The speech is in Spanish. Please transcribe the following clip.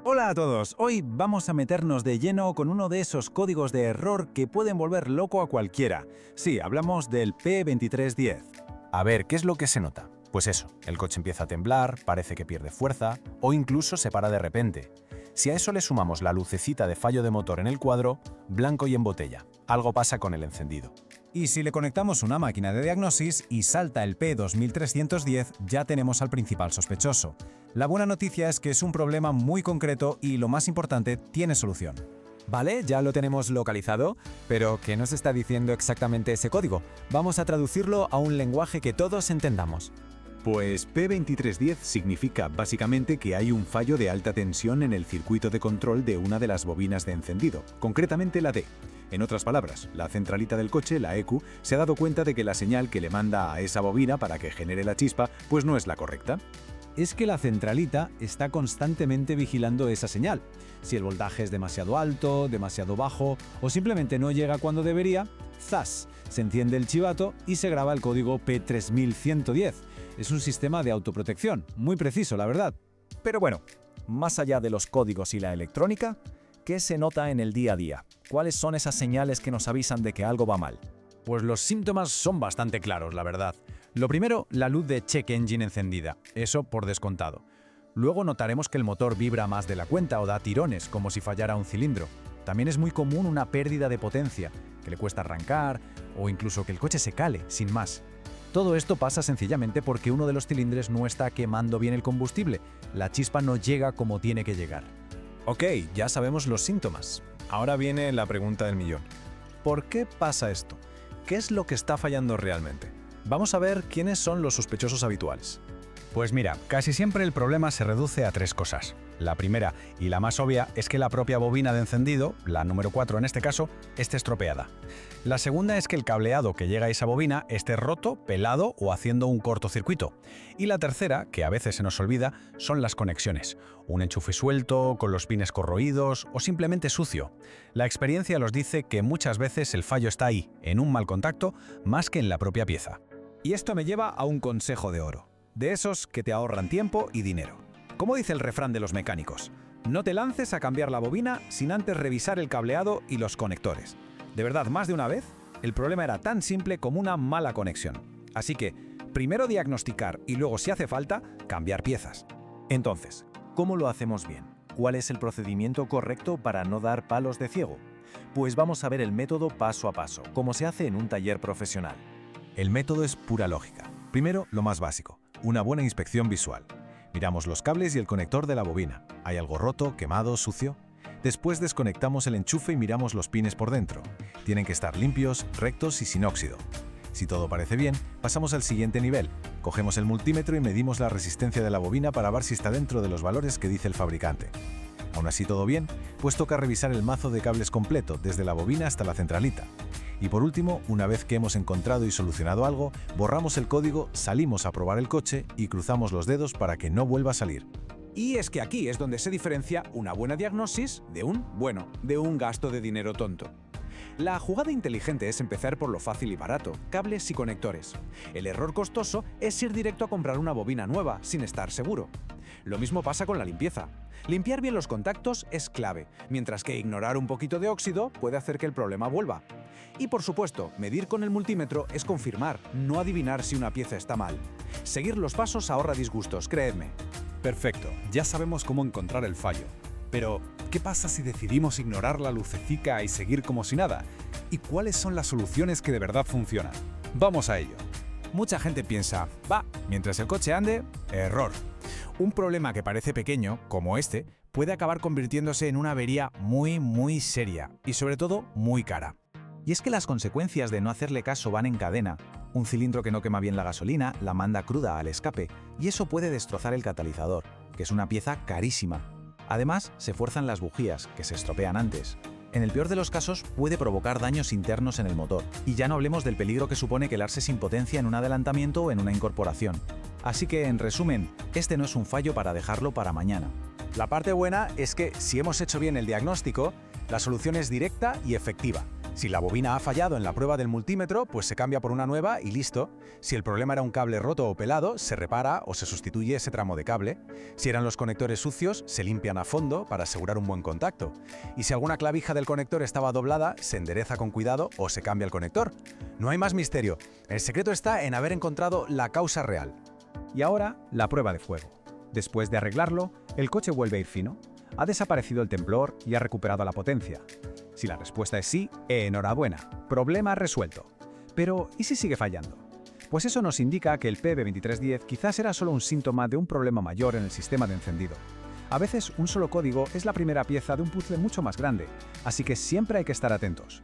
Hola a todos, hoy vamos a meternos de lleno con uno de esos códigos de error que pueden volver loco a cualquiera. Sí, hablamos del P2310. A ver, ¿qué es lo que se nota? Pues eso, el coche empieza a temblar, parece que pierde fuerza o incluso se para de repente. Si a eso le sumamos la lucecita de fallo de motor en el cuadro, blanco y en botella, algo pasa con el encendido. Y si le conectamos una máquina de diagnosis y salta el P2310, ya tenemos al principal sospechoso. La buena noticia es que es un problema muy concreto y, lo más importante, tiene solución. Vale, ya lo tenemos localizado, pero ¿qué nos está diciendo exactamente ese código? Vamos a traducirlo a un lenguaje que todos entendamos. Pues P2310 significa básicamente que hay un fallo de alta tensión en el circuito de control de una de las bobinas de encendido, concretamente la D. En otras palabras, la centralita del coche, la ECU, se ha dado cuenta de que la señal que le manda a esa bobina para que genere la chispa, pues no es la correcta. Es que la centralita está constantemente vigilando esa señal. Si el voltaje es demasiado alto, demasiado bajo o simplemente no llega cuando debería, ¡zas!, se enciende el chivato y se graba el código P3110. Es un sistema de autoprotección, muy preciso, la verdad. Pero bueno, más allá de los códigos y la electrónica, ¿qué se nota en el día a día? ¿Cuáles son esas señales que nos avisan de que algo va mal? Pues los síntomas son bastante claros, la verdad. Lo primero, la luz de check engine encendida, eso por descontado. Luego notaremos que el motor vibra más de la cuenta o da tirones, como si fallara un cilindro. También es muy común una pérdida de potencia, que le cuesta arrancar o incluso que el coche se cale, sin más. Todo esto pasa sencillamente porque uno de los cilindros no está quemando bien el combustible, la chispa no llega como tiene que llegar. Ok, ya sabemos los síntomas. Ahora viene la pregunta del millón. ¿Por qué pasa esto? ¿Qué es lo que está fallando realmente? Vamos a ver quiénes son los sospechosos habituales. Pues mira, casi siempre el problema se reduce a tres cosas. La primera, y la más obvia, es que la propia bobina de encendido, la número 4 en este caso, esté estropeada. La segunda es que el cableado que llega a esa bobina esté roto, pelado o haciendo un cortocircuito. Y la tercera, que a veces se nos olvida, son las conexiones. Un enchufe suelto, con los pines corroídos o simplemente sucio. La experiencia nos dice que muchas veces el fallo está ahí, en un mal contacto, más que en la propia pieza. Y esto me lleva a un consejo de oro, de esos que te ahorran tiempo y dinero. Como dice el refrán de los mecánicos, no te lances a cambiar la bobina sin antes revisar el cableado y los conectores. De verdad, más de una vez, el problema era tan simple como una mala conexión. Así que, primero diagnosticar y luego, si hace falta, cambiar piezas. Entonces, ¿cómo lo hacemos bien? ¿Cuál es el procedimiento correcto para no dar palos de ciego? Pues vamos a ver el método paso a paso, como se hace en un taller profesional. El método es pura lógica. Primero, lo más básico, una buena inspección visual. Miramos los cables y el conector de la bobina. ¿Hay algo roto, quemado, sucio? Después desconectamos el enchufe y miramos los pines por dentro. Tienen que estar limpios, rectos y sin óxido. Si todo parece bien, pasamos al siguiente nivel. Cogemos el multímetro y medimos la resistencia de la bobina para ver si está dentro de los valores que dice el fabricante. Aún así todo bien, pues toca revisar el mazo de cables completo, desde la bobina hasta la centralita. Y por último, una vez que hemos encontrado y solucionado algo, borramos el código, salimos a probar el coche y cruzamos los dedos para que no vuelva a salir. Y es que aquí es donde se diferencia una buena diagnosis de un gasto de dinero tonto. La jugada inteligente es empezar por lo fácil y barato, cables y conectores. El error costoso es ir directo a comprar una bobina nueva sin estar seguro. Lo mismo pasa con la limpieza. Limpiar bien los contactos es clave, mientras que ignorar un poquito de óxido puede hacer que el problema vuelva. Y por supuesto, medir con el multímetro es confirmar, no adivinar si una pieza está mal. Seguir los pasos ahorra disgustos, creedme. Perfecto, ya sabemos cómo encontrar el fallo. Pero, ¿qué pasa si decidimos ignorar la lucecica y seguir como si nada? ¿Y cuáles son las soluciones que de verdad funcionan? Vamos a ello. Mucha gente piensa, mientras el coche ande, error. Un problema que parece pequeño, como este, puede acabar convirtiéndose en una avería muy seria y sobre todo muy cara. Y es que las consecuencias de no hacerle caso van en cadena. Un cilindro que no quema bien la gasolina la manda cruda al escape y eso puede destrozar el catalizador, que es una pieza carísima. Además, se fuerzan las bujías, que se estropean antes. En el peor de los casos, puede provocar daños internos en el motor. Y ya no hablemos del peligro que supone quedarse sin potencia en un adelantamiento o en una incorporación. Así que, en resumen, este no es un fallo para dejarlo para mañana. La parte buena es que, si hemos hecho bien el diagnóstico, la solución es directa y efectiva. Si la bobina ha fallado en la prueba del multímetro, pues se cambia por una nueva y listo. Si el problema era un cable roto o pelado, se repara o se sustituye ese tramo de cable. Si eran los conectores sucios, se limpian a fondo para asegurar un buen contacto. Y si alguna clavija del conector estaba doblada, se endereza con cuidado o se cambia el conector. No hay más misterio. El secreto está en haber encontrado la causa real. Y ahora, la prueba de fuego. Después de arreglarlo, el coche vuelve a ir fino. ¿Ha desaparecido el temblor y ha recuperado la potencia? Si la respuesta es sí, enhorabuena, problema resuelto. Pero, ¿y si sigue fallando? Pues eso nos indica que el PB2310 quizás era solo un síntoma de un problema mayor en el sistema de encendido. A veces un solo código es la primera pieza de un puzzle mucho más grande, así que siempre hay que estar atentos.